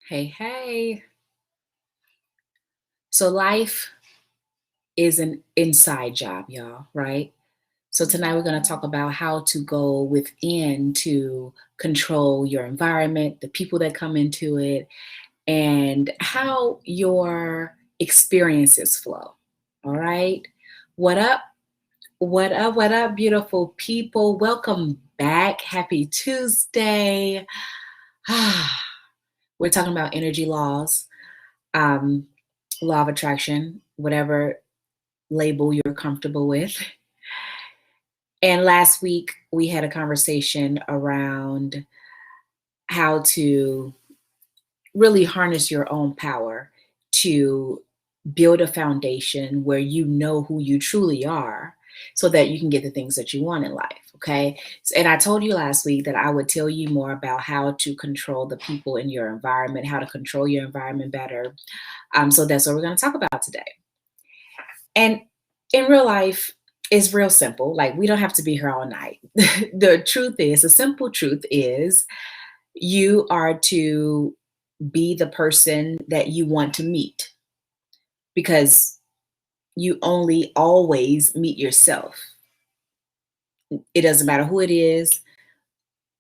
Hey, hey. So life is an inside job, y'all, right? So tonight we're going to talk about how to go within to control your environment, the people that come into it, and how your experiences flow. All right. What up? What up? What up, beautiful people? Welcome back. Happy Tuesday. We're talking about energy laws, um, law of attraction, whatever label you're comfortable with. And last week we had a conversation around how to really harness your own power to build a foundation where you know who you truly are so that you can get the things that you want in life. Okay. And I told you last week that I would tell you more about how to control the people in your environment, how to control your environment better. So that's what we're going to talk about today. And in real life, it's real simple. Like, we don't have to be here all night. The simple truth is, you are to be the person that you want to meet because you only always meet yourself. It doesn't matter who it is,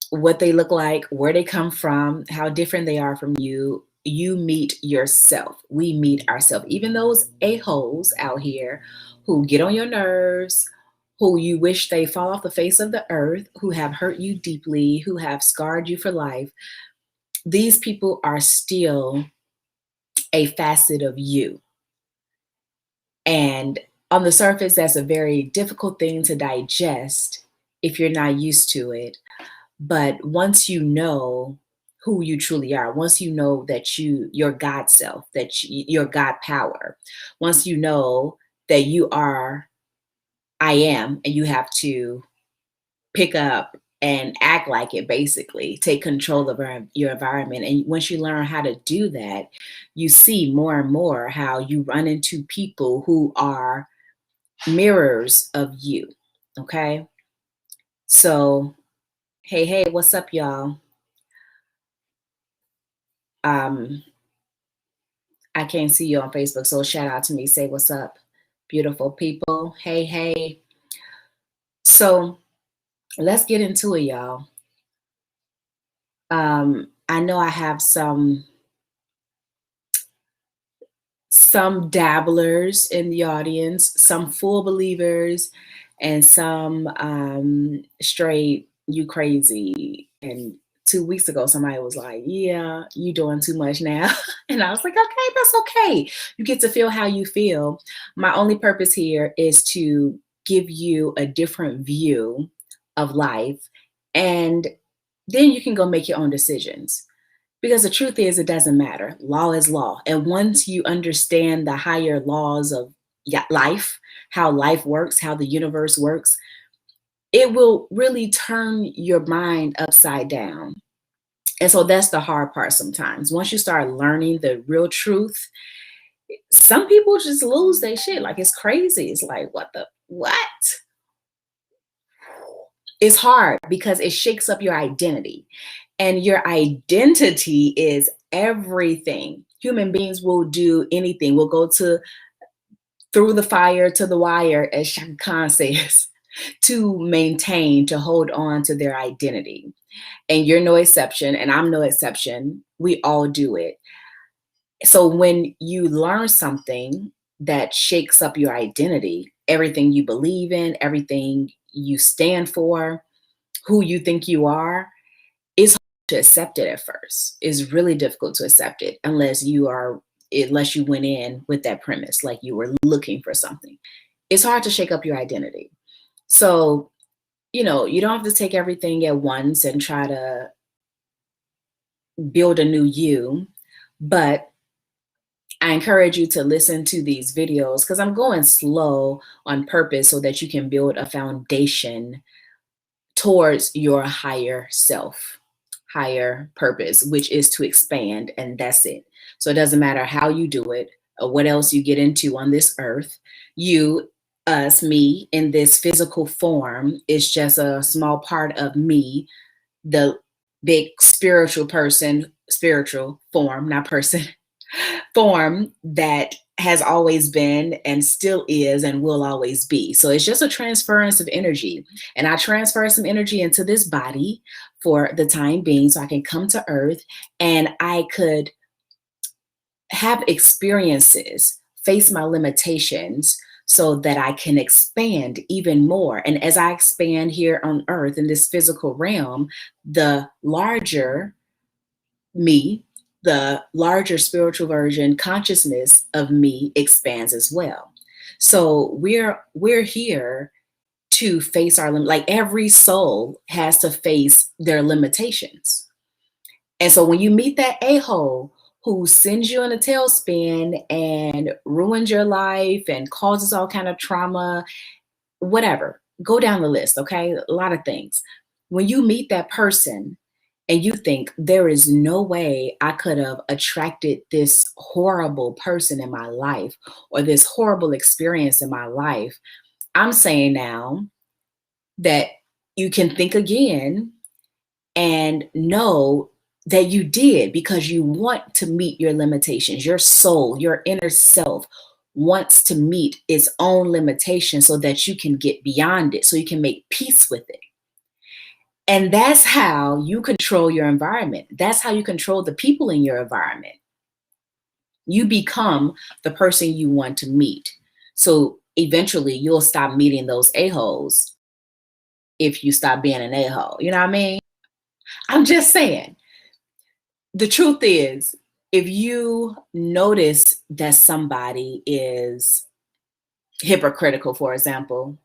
what they look like, where they come from, how different they are from you. You meet yourself. We meet ourselves. Even those a-holes out here who get on your nerves, who you wish they fall off the face of the earth, who have hurt you deeply, who have scarred you for life, these people are still a facet of you. And on the surface, that's a very difficult thing to digest if you're not used to it. But once you know who you truly are, once you know that your God self, your God power, once you know that you are I am, and you have to pick up and act like it, basically take control of your environment. And once you learn how to do that, you see more and more how you run into people who are mirrors of you. Okay. So, hey, what's up, y'all? Um, I can't see you on Facebook, so shout out to me. Say what's up, beautiful people. Hey. So let's get into it, y'all. I know I have some dabblers in the audience, some full believers, and some straight you crazy. And 2 weeks ago, somebody was like, "Yeah, you doing too much now," and I was like, "Okay, that's okay. You get to feel how you feel." My only purpose here is to give you a different view of life, and then you can go make your own decisions. Because the truth is, it doesn't matter. Law is law. And once you understand the higher laws of life, how life works, how the universe works, it will really turn your mind upside down. And so that's the hard part sometimes. Once you start learning the real truth, some people just lose their shit. Like, it's crazy. It's like, what? It's hard because it shakes up your identity. And your identity is everything. Human beings will do anything. We'll go through the fire to the wire, as Shaka Khan says, to maintain, to hold on to their identity. And you're no exception, and I'm no exception. We all do it. So when you learn something that shakes up your identity, everything you believe in, everything you stand for, who you think you are, it's hard to accept it at first. It's really difficult to accept it unless you went in with that premise, like you were looking for something. It's hard to shake up your identity. So, you don't have to take everything at once and try to build a new you, but I encourage you to listen to these videos because I'm going slow on purpose so that you can build a foundation towards your higher self, higher purpose, which is to expand, and that's it. So it doesn't matter how you do it or what else you get into on this earth. You, us, me, in this physical form is just a small part of me, the big spiritual person spiritual form, not person, form that has always been and still is and will always be. So it's just a transference of energy. And I transfer some energy into this body for the time being so I can come to earth and I could have experiences, face my limitations so that I can expand even more. And as I expand here on earth in this physical realm, the larger me, the larger spiritual version consciousness of me expands as well. So we're here to face our limit. Like every soul has to face their limitations. And so when you meet that a-hole who sends you in a tailspin and ruins your life and causes all kind of trauma, whatever, go down the list, okay? A lot of things. When you meet that person and you think there is no way I could have attracted this horrible person in my life or this horrible experience in my life, I'm saying now that you can think again and know that you did because you want to meet your limitations. Your soul, your inner self wants to meet its own limitations so that you can get beyond it, so you can make peace with it. And that's how you control your environment. That's how you control the people in your environment. You become the person you want to meet. So eventually you'll stop meeting those a-holes if you stop being an a-hole. You know what I mean? I'm just saying. The truth is, if you notice that somebody is hypocritical, for example,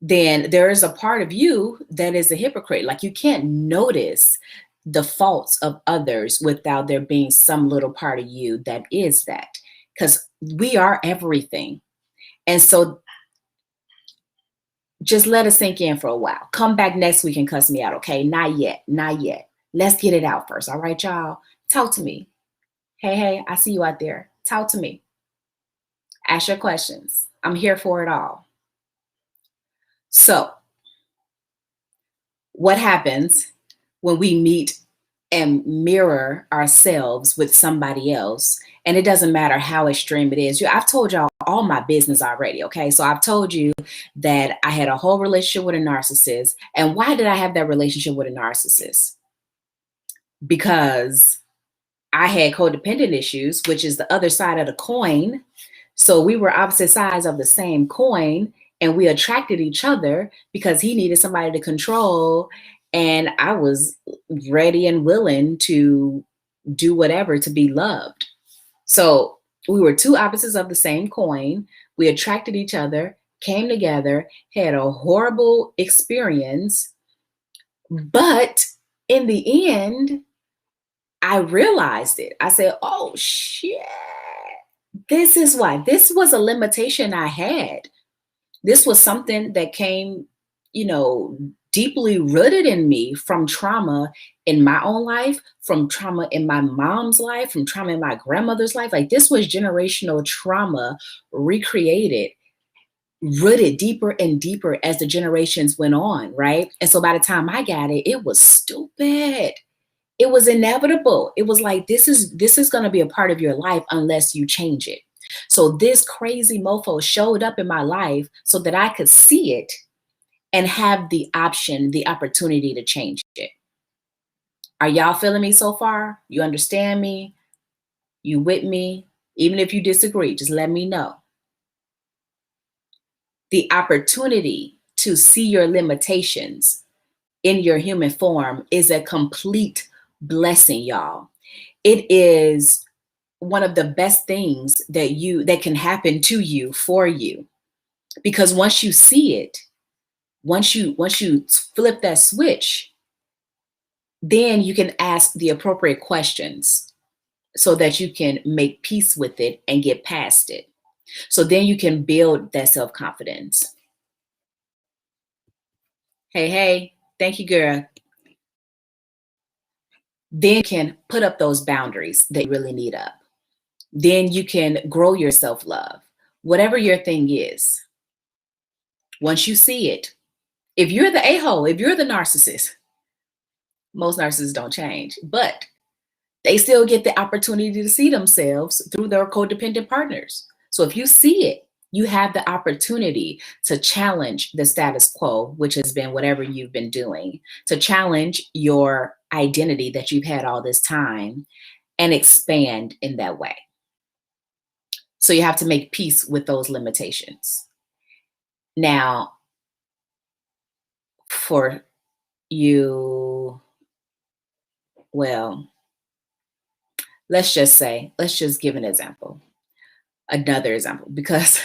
then there is a part of you that is a hypocrite. Like you can't notice the faults of others without there being some little part of you that is that, because we are everything. And so just let it sink in for a while. Come back next week and cuss me out, okay? Not yet, not yet. Let's get it out first, all right, y'all? Talk to me. Hey, I see you out there. Talk to me. Ask your questions. I'm here for it all. So, what happens when we meet and mirror ourselves with somebody else? And it doesn't matter how extreme it is. I've told y'all all my business already, okay? So I've told you that I had a whole relationship with a narcissist. And why did I have that relationship with a narcissist? Because I had codependent issues, which is the other side of the coin. So we were opposite sides of the same coin and we attracted each other because he needed somebody to control. And I was ready and willing to do whatever to be loved. So we were two opposites of the same coin. We attracted each other, came together, had a horrible experience. But in the end, I realized it. I said, oh shit, this is why. This was a limitation I had. This was something that came, deeply rooted in me from trauma in my own life, from trauma in my mom's life, from trauma in my grandmother's life. Like this was generational trauma recreated, rooted deeper and deeper as the generations went on, right? And so by the time I got it, it was stupid. It was inevitable. It was like, this is going to be a part of your life unless you change it. So this crazy mofo showed up in my life so that I could see it and have the option, the opportunity to change it. Are y'all feeling me so far? You understand me? You with me? Even if you disagree, just let me know. The opportunity to see your limitations in your human form is a complete blessing, y'all. It is one of the best things that can happen to you for you. Because once you see it, once you flip that switch, then you can ask the appropriate questions so that you can make peace with it and get past it. So then you can build that self-confidence. Hey, thank you, girl. Then you can put up those boundaries that you really need up. Then you can grow your self-love, whatever your thing is. Once you see it, if you're the a-hole, if you're the narcissist, most narcissists don't change, but They still get the opportunity to see themselves through their codependent partners. So if you see it, you have the opportunity to challenge the status quo, which has been whatever you've been doing, to challenge your identity that you've had all this time and expand in that way. So you have to make peace with those limitations. Now, for you, well, let's just give an example, another example, because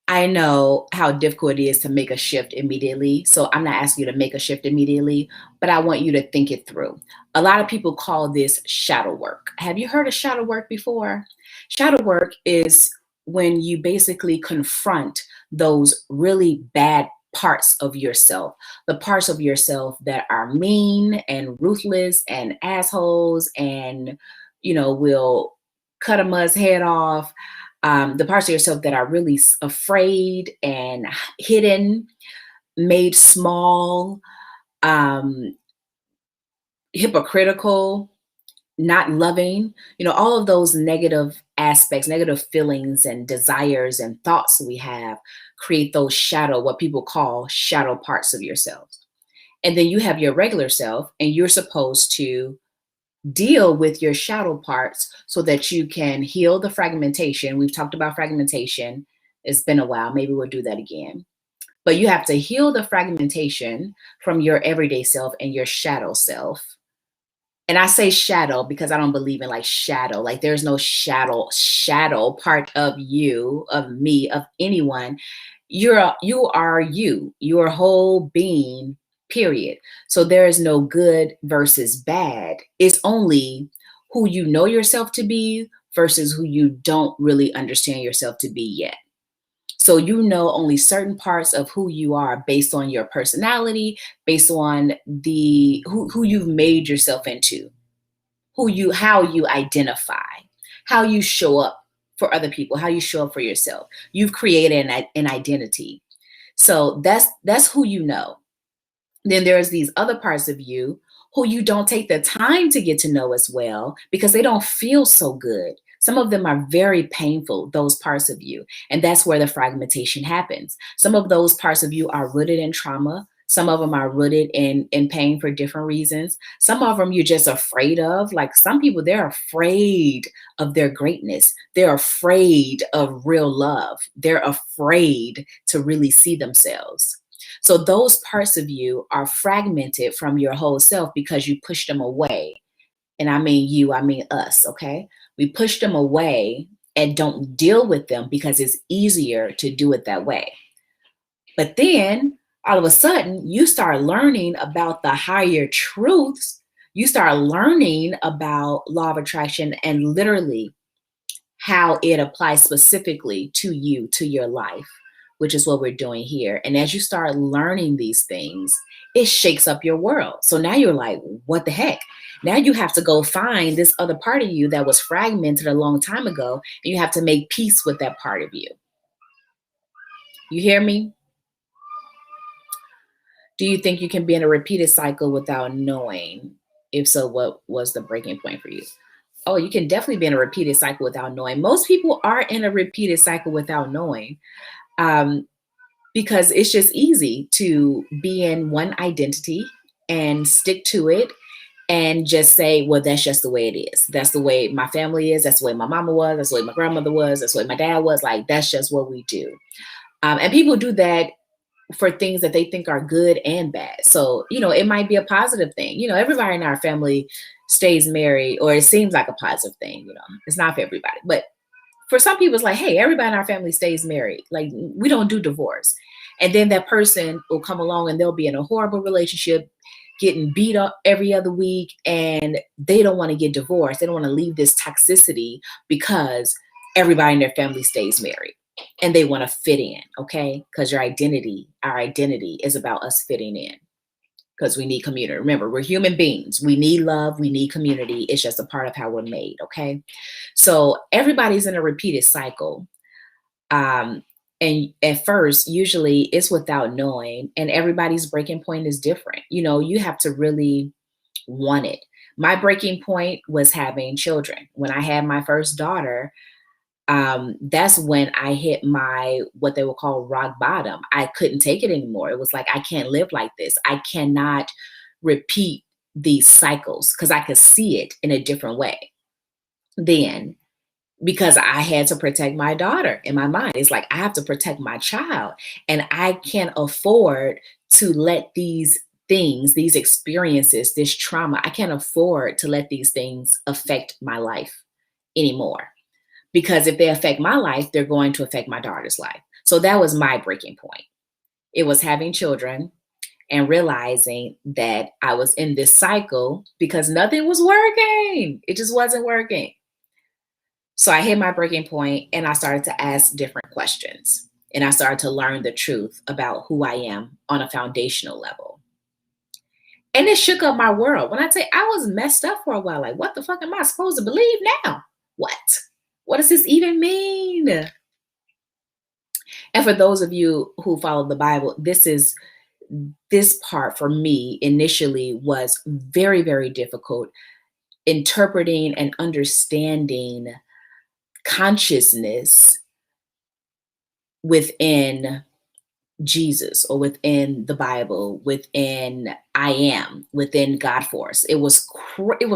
I know how difficult it is to make a shift immediately. So I'm not asking you to make a shift immediately, but I want you to think it through. A lot of people call this shadow work. Have you heard of shadow work before? Shadow work is when you basically confront those really bad parts of yourself, the parts of yourself that are mean and ruthless and assholes and, will cut a mud's head off. The parts of yourself that are really afraid and hidden, made small, hypocritical, not loving, all of those negative aspects, negative feelings and desires and thoughts we have create those what people call shadow parts of yourselves. And then you have your regular self, and you're supposed to deal with your shadow parts so that you can heal the fragmentation. We've talked about fragmentation. It's been a while. Maybe we'll do that again. But you have to heal the fragmentation from your everyday self and your shadow self. And I say shadow because I don't believe in like shadow. Like there's no shadow part of you, of me, of anyone. You are you, your whole being, period. So there is no good versus bad. It's only who you know yourself to be versus who you don't really understand yourself to be yet. So you know only certain parts of who you are based on your personality, based on the who you've made yourself into, how you identify, how you show up for other people, how you show up for yourself. You've created an identity. So that's who you know. Then there's these other parts of you who you don't take the time to get to know as well because they don't feel so good. Some of them are very painful, those parts of you. And that's where the fragmentation happens. Some of those parts of you are rooted in trauma. Some of them are rooted in pain for different reasons. Some of them you're just afraid of. Like some people, they're afraid of their greatness. They're afraid of real love. They're afraid to really see themselves. So those parts of you are fragmented from your whole self because you push them away. And I mean you, I mean us, okay? We push them away and don't deal with them because it's easier to do it that way. But then all of a sudden, you start learning about the higher truths. You start learning about law of attraction and literally how it applies specifically to you, to your life, which is what we're doing here. And as you start learning these things, it shakes up your world. So now you're like, what the heck? Now you have to go find this other part of you that was fragmented a long time ago, and you have to make peace with that part of you. You hear me? Do you think you can be in a repeated cycle without knowing? If so, what was the breaking point for you? Oh, you can definitely be in a repeated cycle without knowing. Most people are in a repeated cycle without knowing. Because it's just easy to be in one identity and stick to it and just say, well, that's just the way it is. That's the way my family is. That's the way my mama was. That's the way my grandmother was. That's the way my dad was. Like, that's just what we do. And people do that for things that they think are good and bad. So, it might be a positive thing. Everybody in our family stays married, or it seems like a positive thing. It's not for everybody. But for some people, it's like, hey, everybody in our family stays married. Like, we don't do divorce. And then that person will come along and they'll be in a horrible relationship, getting beat up every other week, and they don't want to get divorced. They don't want to leave this toxicity because everybody in their family stays married and they want to fit in, okay? Because our identity is about us fitting in because we need community. Remember, we're human beings. We need love. We need community. It's just a part of how we're made, okay? So everybody's in a repeated cycle. And at first, usually it's without knowing, and everybody's breaking point is different. You have to really want it. My breaking point was having children. When I had my first daughter, that's when I hit my what they would call rock bottom. I couldn't take it anymore. It was like, I can't live like this. I cannot repeat these cycles because I could see it in a different way then, because I had to protect my daughter in my mind. It's like, I have to protect my child, and I can't afford to let these things, these experiences, this trauma, I can't afford to let these things affect my life anymore. Because if they affect my life, they're going to affect my daughter's life. So that was my breaking point. It was having children and realizing that I was in this cycle because nothing was working. It just wasn't working. So I hit my breaking point and I started to ask different questions. And I started to learn the truth about who I am on a foundational level. And it shook up my world. When I say I was messed up for a while, like, what the fuck am I supposed to believe now? What? What does this even mean? And for those of you who follow the Bible, this part for me initially was very, very difficult, interpreting and understanding consciousness within Jesus or within the Bible, within I am, within God force. It was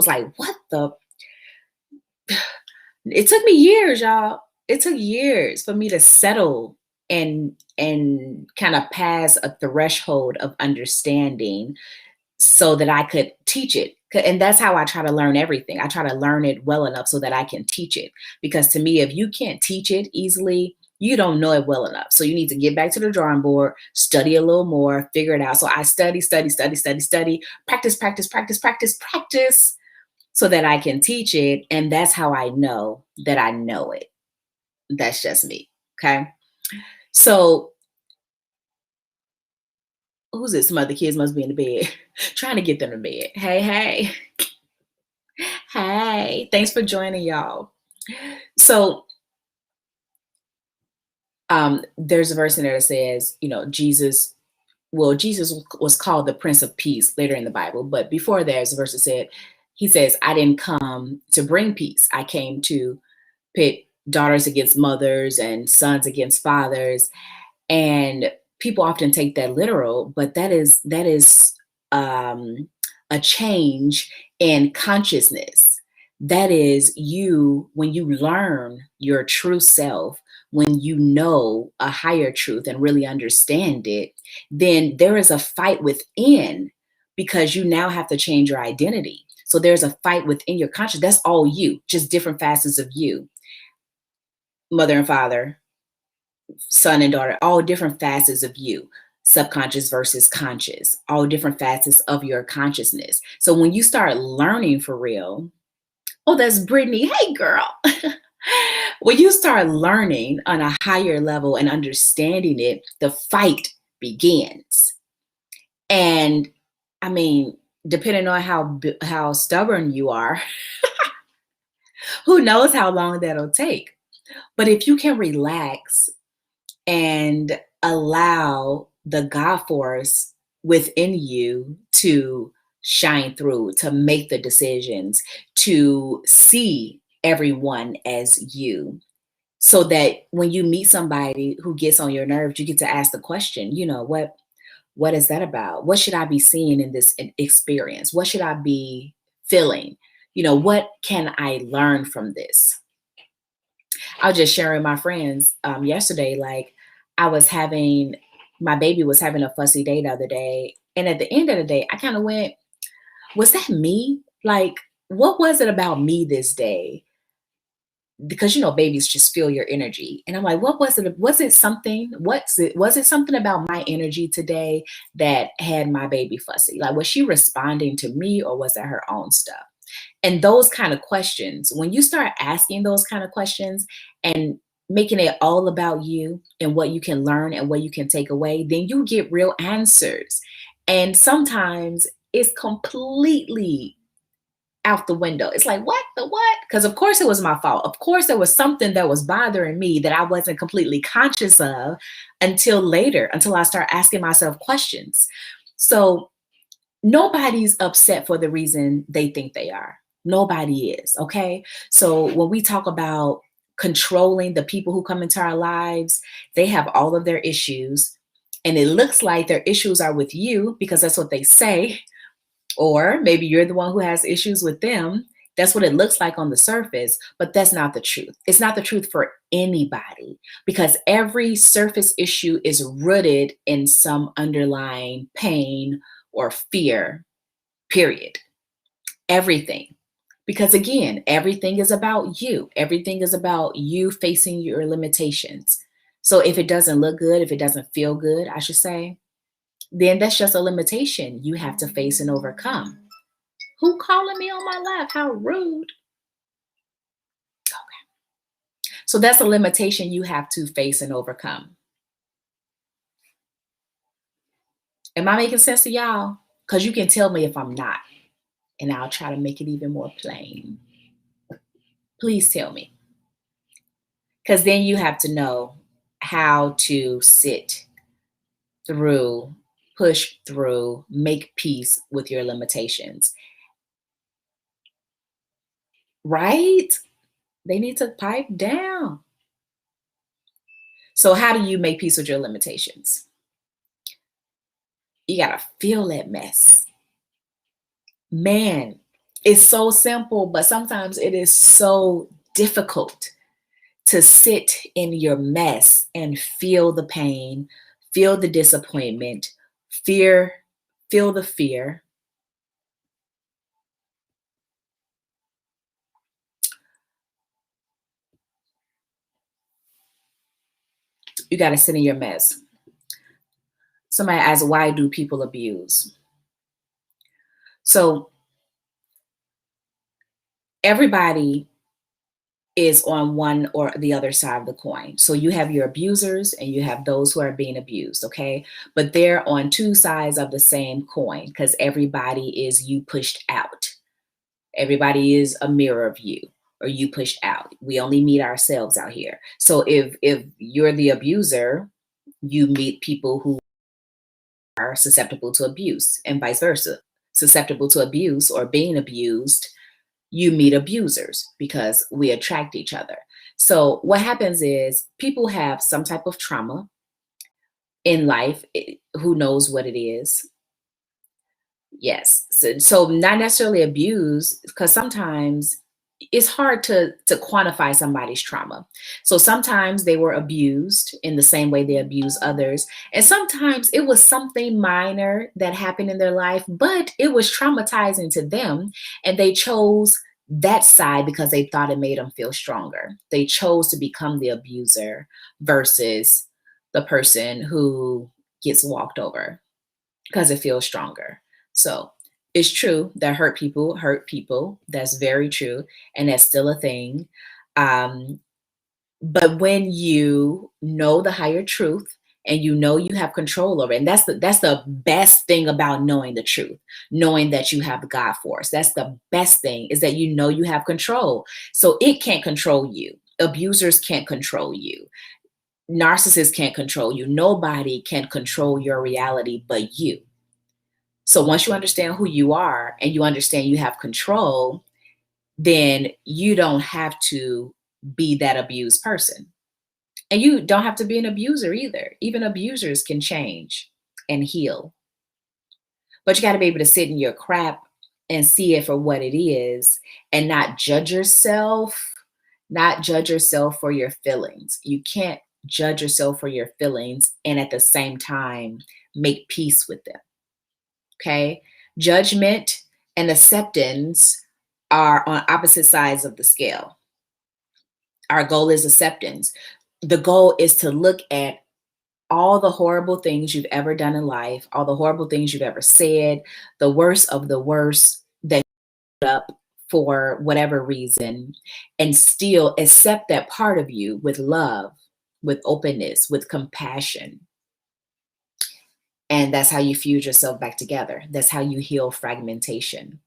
like, what the? It took me years, y'all. It took years for me to settle and kind of pass a threshold of understanding so that I could teach it. And that's how I try to learn everything. I try to learn it well enough so that I can teach it. Because to me, if you can't teach it easily, you don't know it well enough. So you need to get back to the drawing board, study a little more, figure it out. So I study, practice, so that I can teach it. And that's how I know that I know it. That's just me. Okay. So who's it? Some other kids must be in the bed. Trying to get them to bed. Hey. Hey. Thanks for joining, y'all. So there's a verse in there that says, Jesus was called the Prince of Peace later in the Bible. But before there's a verse that said, he says, I didn't come to bring peace. I came to pit daughters against mothers and sons against fathers. And people often take that literal, but that is a change in consciousness. That is when you learn your true self, when you know a higher truth and really understand it, then there is a fight within because you now have to change your identity. So there's a fight within your conscious. That's all you, just different facets of you. Mother and father, son and daughter, all different facets of you, subconscious versus conscious, all different facets of your consciousness. So when you start learning for real, oh, that's Brittany. Hey, girl. When you start learning on a higher level and understanding it, the fight begins. And I mean, depending on how stubborn you are, who knows how long that'll take. But if you can relax and allow the God force within you to shine through, to make the decisions, to see everyone as you, so that when you meet somebody who gets on your nerves, you get to ask the question, what is that about? What should I be seeing in this experience? What should I be feeling? What can I learn from this? I was just sharing with my friends yesterday, like my baby was having a fussy day the other day. And at the end of the day, I kind of went, was that me? Like, what was it about me this day? Because, babies just feel your energy. And I'm like, what was it? Was it something about my energy today that had my baby fussy? Like, was she responding to me or was it her own stuff? And those kind of questions, when you start asking those kind of questions and making it all about you and what you can learn and what you can take away, then you get real answers. And sometimes it's completely out the window. It's like, what? Because of course it was my fault. Of course there was something that was bothering me that I wasn't completely conscious of until later, until I start asking myself questions. So Nobody's upset for the reason they think they are. Nobody is, okay? So when we talk about controlling the people who come into our lives, they have all of their issues, and it looks like their issues are with you because that's what they say, or maybe you're the one who has issues with them. That's what it looks like on the surface, but that's not the truth. It's not the truth for anybody because every surface issue is rooted in some underlying pain or fear, period. Everything. Because again, everything is about you. Everything is about you facing your limitations. So if it doesn't look good, if it doesn't feel good, I should say, then that's just a limitation you have to face and overcome. Who calling me on my lap? How rude. So that's a limitation you have to face and overcome. Am I making sense to y'all? Because you can tell me if I'm not, and I'll try to make it even more plain. Please tell me. Because then you have to know how to sit through, push through, make peace with your limitations. Right? They need to pipe down. So how do you make peace with your limitations? You got to feel that mess. Man, it's so simple, but sometimes it is so difficult to sit in your mess and feel the pain, feel the disappointment, feel the fear. You got to sit in your mess. Somebody asks, why do people abuse? So everybody is on one or the other side of the coin. So you have your abusers and you have those who are being abused, okay? But they're on two sides of the same coin because everybody is you pushed out. Everybody is a mirror of you or you pushed out. We only meet ourselves out here. So if you're the abuser, you meet people who are susceptible to abuse and vice versa. Susceptible to abuse or being abused, you meet abusers because we attract each other. So what happens is people have some type of trauma in life. Who knows what it is? Yes. So not necessarily abuse, because sometimes it's hard to quantify somebody's trauma. So sometimes they were abused in the same way they abuse others. And sometimes it was something minor that happened in their life, but it was traumatizing to them. And they chose that side because they thought it made them feel stronger. They chose to become the abuser versus the person who gets walked over because it feels stronger. So it's true that hurt people hurt people. That's very true. And that's still a thing. But when you know the higher truth and you know you have control over it, and that's the best thing about knowing the truth, knowing that you have the God force. That's the best thing, is that you know you have control. So it can't control you. Abusers can't control you. Narcissists can't control you. Nobody can control your reality but you. So once you understand who you are and you understand you have control, then you don't have to be that abused person. And you don't have to be an abuser either. Even abusers can change and heal. But you got to be able to sit in your crap and see it for what it is and not judge yourself, for your feelings. You can't judge yourself for your feelings and at the same time make peace with them. Okay? Judgment and acceptance are on opposite sides of the scale. Our goal is acceptance. The goal is to look at all the horrible things you've ever done in life, all the horrible things you've ever said, the worst of the worst that you up for whatever reason, and still accept that part of you with love, with openness, with compassion. And that's how you fuse yourself back together. That's how you heal fragmentation.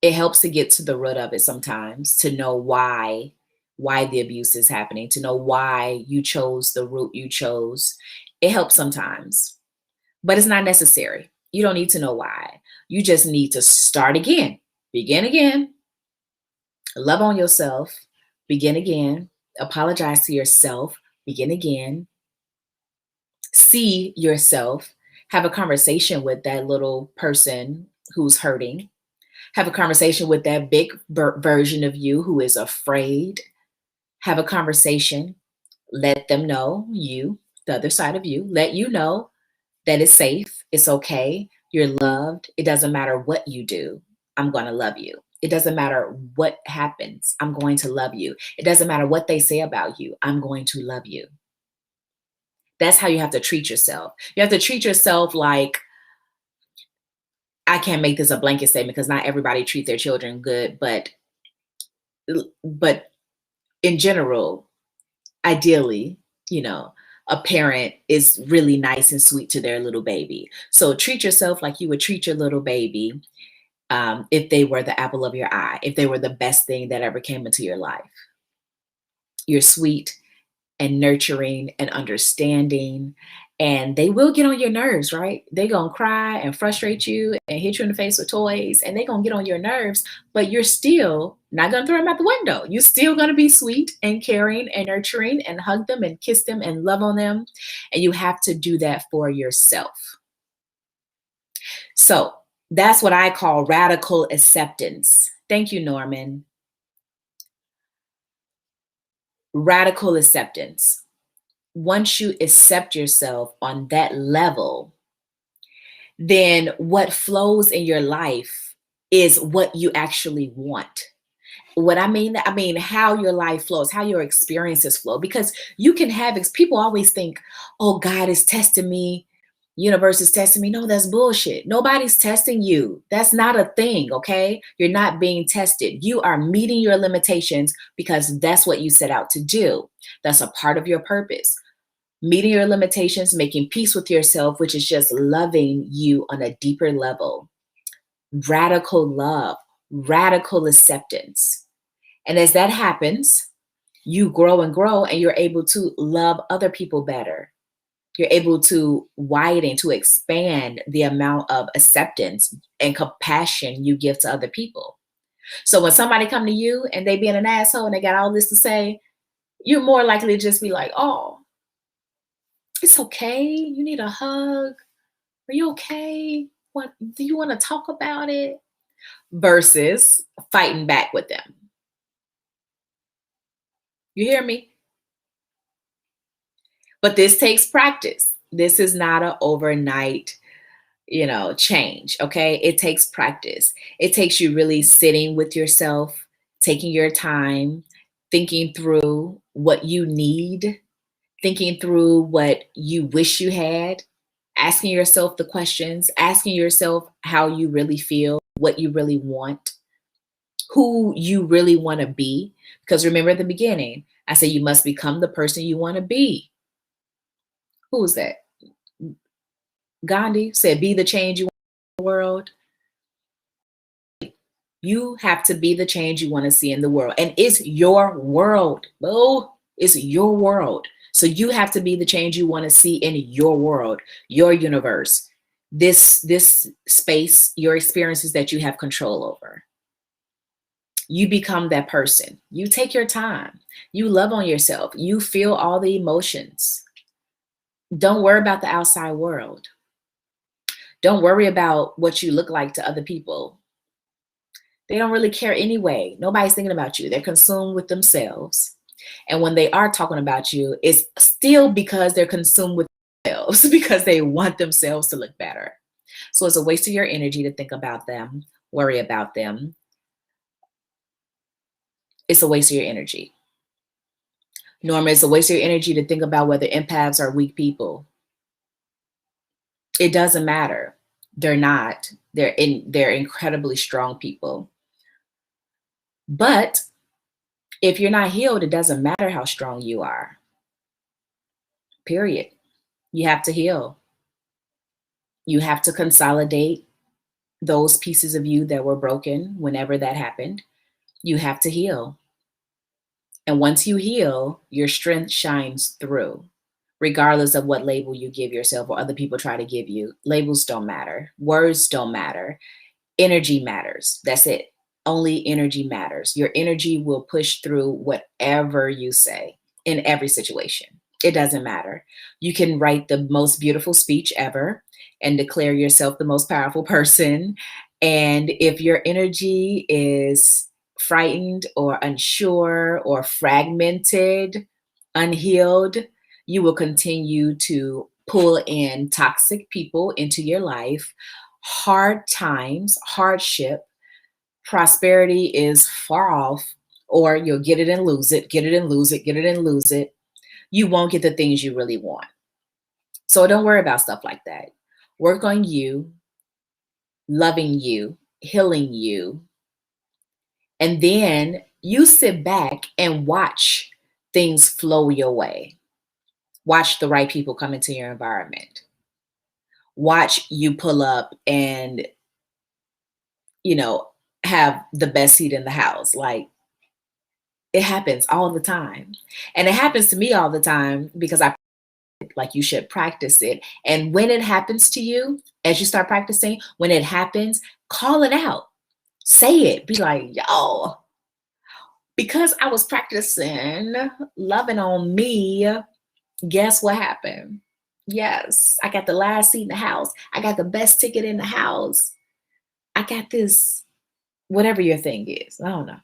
It helps to get to the root of it sometimes, to know why the abuse is happening, to know why you chose the route you chose. It helps sometimes, but it's not necessary. You don't need to know why. You just need to start again. Begin again. Love on yourself. Begin again. Apologize to yourself. Begin again. See yourself. Have a conversation with that little person who's hurting. Have a conversation with that big version of you who is afraid. Have a conversation. Let them know, you, the other side of you, let you know that it's safe, it's okay, you're loved. It doesn't matter what you do, I'm going to love you. It doesn't matter what happens, I'm going to love you. It doesn't matter what they say about you, I'm going to love you. That's how you have to treat yourself. You have to treat yourself like, I can't make this a blanket statement because not everybody treat their children good, but in general, ideally, a parent is really nice and sweet to their little baby. So treat yourself like you would treat your little baby if they were the apple of your eye, if they were the best thing that ever came into your life. You're sweet and nurturing and understanding, and they will get on your nerves, right? They're going to cry and frustrate you and hit you in the face with toys, and they're going to get on your nerves, but you're still not going to throw them out the window. You're still going to be sweet and caring and nurturing and hug them and kiss them and love on them. And you have to do that for yourself. So that's what I call radical acceptance. Thank you, Norman. Radical acceptance. Once you accept yourself on that level, then what flows in your life is what you actually want. What I mean how your life flows, how your experiences flow, because you can have, people always think, oh, God is testing me, universe is testing me. No, that's bullshit. Nobody's testing you. That's not a thing, okay? You're not being tested. You are meeting your limitations because that's what you set out to do. That's a part of your purpose. Meeting your limitations, making peace with yourself, which is just loving you on a deeper level. Radical love, radical acceptance. And as that happens, you grow and grow, and you're able to love other people better. You're able to widen, to expand the amount of acceptance and compassion you give to other people. So when somebody come to you and they being an asshole and they got all this to say, you're more likely to just be like, oh, it's okay. You need a hug. Are you okay? What do you want to talk about it? Versus fighting back with them. You hear me? But this takes practice. This is not an overnight, change. Okay. It takes practice. It takes you really sitting with yourself, taking your time, thinking through what you need, thinking through what you wish you had, asking yourself the questions, asking yourself how you really feel, what you really want, who you really want to be. Because remember at the beginning, I said you must become the person you want to be. Who was that? Gandhi said, be the change you want in the world. You have to be the change you want to see in the world. And it's your world. Oh, it's your world. So you have to be the change you want to see in your world, your universe, this space, your experiences that you have control over. You become that person. You take your time. You love on yourself. You feel all the emotions. Don't worry about the outside world. Don't worry about what you look like to other people. They don't really care anyway. Nobody's thinking about you. They're consumed with themselves. And when they are talking about you, it's still because they're consumed with themselves, because they want themselves to look better. So it's a waste of your energy to think about them, worry about them. It's a waste of your energy. Norma, it's a waste of your energy to think about whether empaths are weak people. It doesn't matter. They're not. They're incredibly strong people. But if you're not healed, it doesn't matter how strong you are. Period. You have to heal. You have to consolidate those pieces of you that were broken whenever that happened. You have to heal. And once you heal, your strength shines through. regardless of what label you give yourself or other people try to give you. Labels don't matter. Words don't matter. Energy matters. That's it. Only energy matters. Your energy will push through whatever you say in every situation. It doesn't matter. You can write the most beautiful speech ever and declare yourself the most powerful person. And if your energy is frightened or unsure or fragmented, unhealed, you will continue to pull in toxic people into your life. Hard times, hardship, prosperity is far off, or you'll get it and lose it, get it and lose it, get it and lose it. You won't get the things you really want. So don't worry about stuff like that. Work on you, loving you, healing you, and then you sit back and watch things flow your way. Watch the right people come into your environment. Watch you pull up and, have the best seat in the house. Like, it happens all the time. And it happens to me all the time because you should practice it. And when it happens to you, as you start practicing, when it happens, call it out. Say it. Be like, yo, because I was practicing loving on me, guess what happened? Yes, I got the last seat in the house. I got the best ticket in the house. I got this, whatever your thing is. I don't know.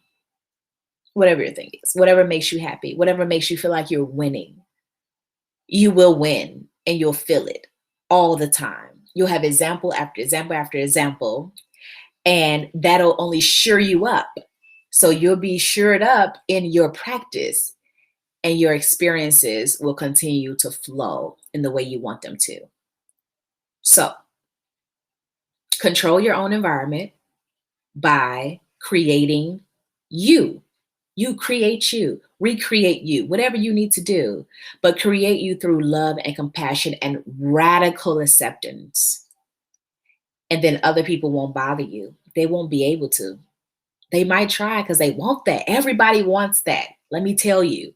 Whatever your thing is, whatever makes you happy, whatever makes you feel like you're winning, you will win and you'll feel it all the time. You'll have example after example after example, and that'll only sure you up. So you'll be shored up in your practice, and your experiences will continue to flow in the way you want them to. So control your own environment by creating you. You create you, recreate you, whatever you need to do, but create you through love and compassion and radical acceptance. And then other people won't bother you. They won't be able to. They might try because they want that. Everybody wants that. Let me tell you,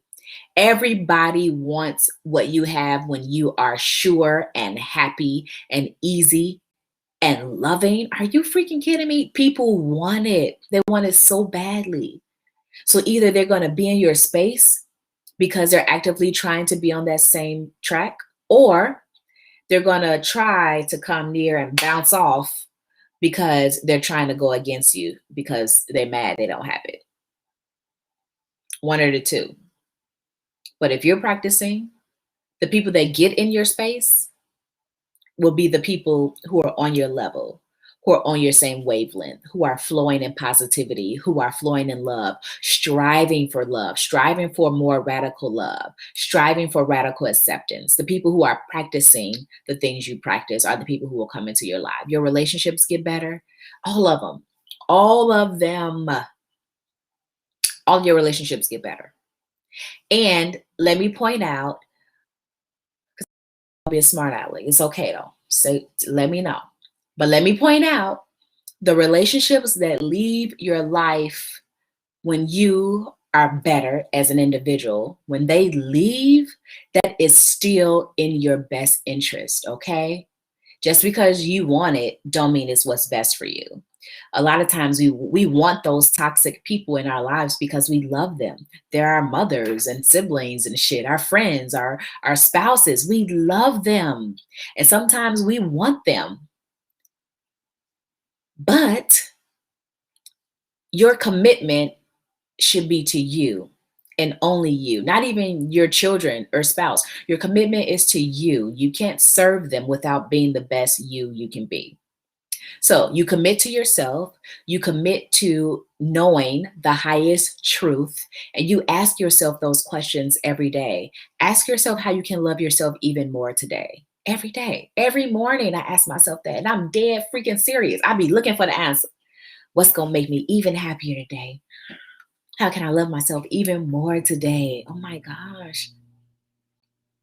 everybody wants what you have when you are sure and happy and easy and loving. Are you freaking kidding me? People want it. They want it so badly. So either they're going to be in your space because they're actively trying to be on that same track, or they're going to try to come near and bounce off because they're trying to go against you because they're mad they don't have it. One or the two. But if you're practicing, the people that get in your space will be the people who are on your level, who are on your same wavelength, who are flowing in positivity, who are flowing in love, striving for more radical love, striving for radical acceptance. The people who are practicing the things you practice are the people who will come into your life. Your relationships get better. All of them. All of them. All your relationships get better. And let me point out, I'll be a smart aleck. It's okay though. So let me know. But let me point out, the relationships that leave your life when you are better as an individual, when they leave, that is still in your best interest, okay? Just because you want it don't mean it's what's best for you. A lot of times we want those toxic people in our lives because we love them. They're our mothers and siblings and shit, our friends, our spouses. We love them. And sometimes we want them. But your commitment should be to you and only you, not even your children or spouse. Your commitment is to you. You can't serve them without being the best you can be. So you commit to yourself, you commit to knowing the highest truth, and you ask yourself those questions every day. Ask yourself how you can love yourself even more today. Every day, every morning, I ask myself that, and I'm dead freaking serious. I be looking for the answer. What's going to make me even happier today? How can I love myself even more today? Oh my gosh.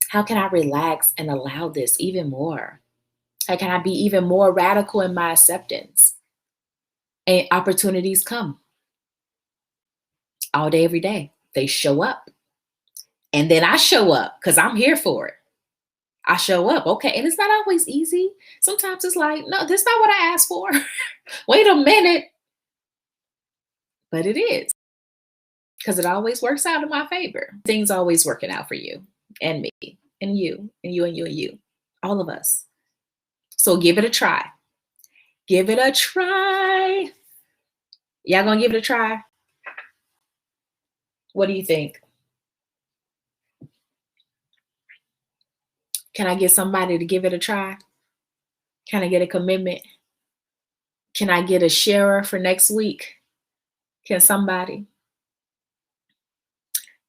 How can I relax and allow this even more? How can I be even more radical in my acceptance? And opportunities come all day, every day. They show up. And then I show up because I'm here for it. I show up. Okay. And it's not always easy. Sometimes it's like, no, this is not what I asked for. Wait a minute. But it is, because it always works out in my favor. Things always working out for you and me and you and you and you and you, all of us. So give it a try. Give it a try. Y'all gonna give it a try? What do you think? Can I get somebody to give it a try? Can I get a commitment? Can I get a sharer for next week? Can somebody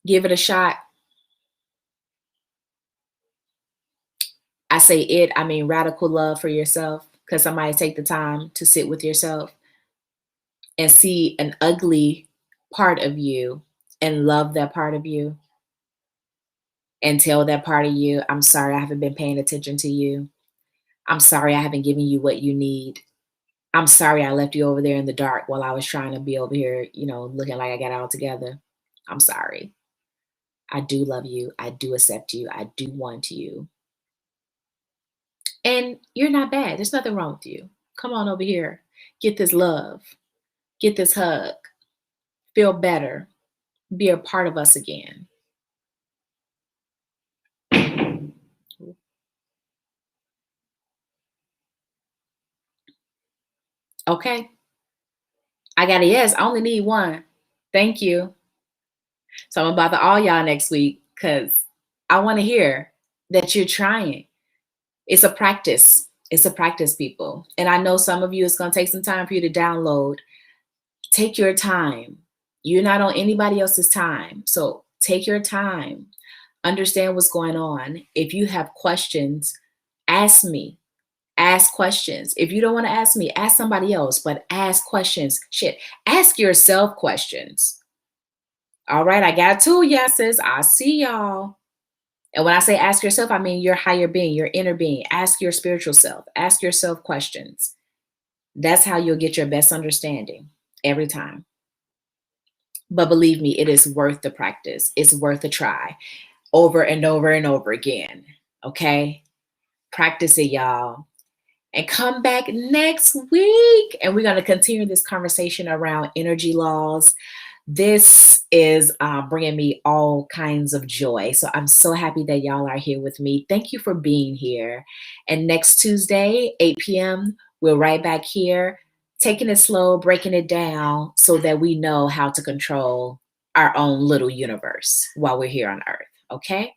give it a shot? I say it, I mean radical love for yourself, because somebody take the time to sit with yourself and see an ugly part of you and love that part of you and tell that part of you, I'm sorry I haven't been paying attention to you. I'm sorry I haven't given you what you need. I'm sorry I left you over there in the dark while I was trying to be over here, looking like I got it all together. I'm sorry. I do love you. I do accept you. I do want you. And you're not bad. There's nothing wrong with you. Come on over here. Get this love. Get this hug. Feel better. Be a part of us again. Okay. I got a yes. I only need one. Thank you. So I'm about to all y'all next week because I want to hear that you're trying. It's a practice. It's a practice, people. And I know some of you, it's going to take some time for you to download. Take your time. You're not on anybody else's time. So take your time. Understand what's going on. If you have questions, ask me. Ask questions. If you don't want to ask me, ask somebody else, but ask questions. Shit, ask yourself questions. All right, I got 2 yeses. I'll see y'all. And when I say ask yourself, I mean your higher being, your inner being. Ask your spiritual self. Ask yourself questions. That's how you'll get your best understanding every time. But believe me, it is worth the practice. It's worth a try over and over and over again. Okay? Practice it, y'all. And come back next week. And we're going to continue this conversation around energy laws. This is bringing me all kinds of joy. So I'm so happy that y'all are here with me. Thank you for being here. And next Tuesday, 8 p.m., we're right back here, taking it slow, breaking it down so that we know how to control our own little universe while we're here on Earth. Okay?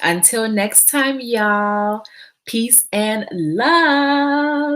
Until next time, y'all. Peace and love.